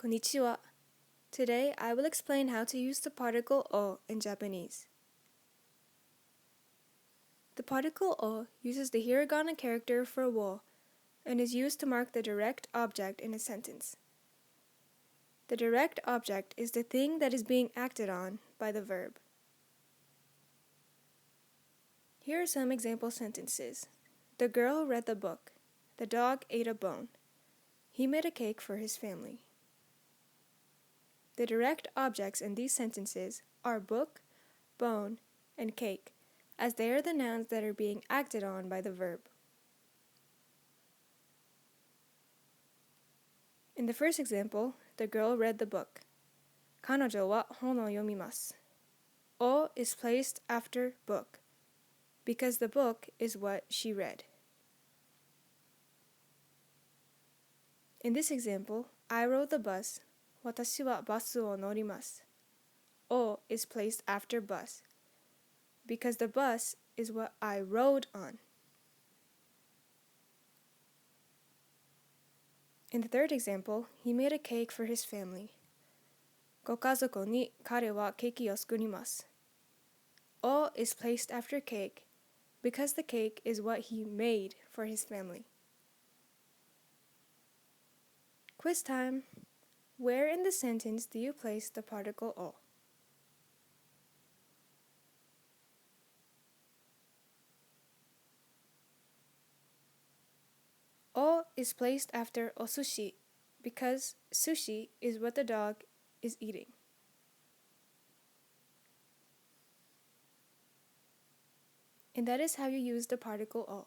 Konnichiwa. Today I will explain how to use the particle o in Japanese. The particle o uses the hiragana character for wo and is used to mark the direct object in a sentence. The direct object is the thing that is being acted on by the verb. Here are some example sentences. The girl read the book. The dog ate a bone. He made a cake for his family. The direct objects in these sentences are book, bone, and cake, as they are the nouns that are being acted on by the verb. In the first example, the girl read the book. 彼女は本を読みます. O is placed after book, because the book is what she read. In this example, I rode the bus. 私はバスを乗ります. O is placed after bus, because the bus is what I rode on. In the third example, he made a cake for his family. ご家族に彼はケーキを作ります. O is placed after cake, because the cake is what he made for his family. Quiz time! Where in the sentence do you place the particle o? O is placed after osushi, because sushi is what the dog is eating. And that is how you use the particle o.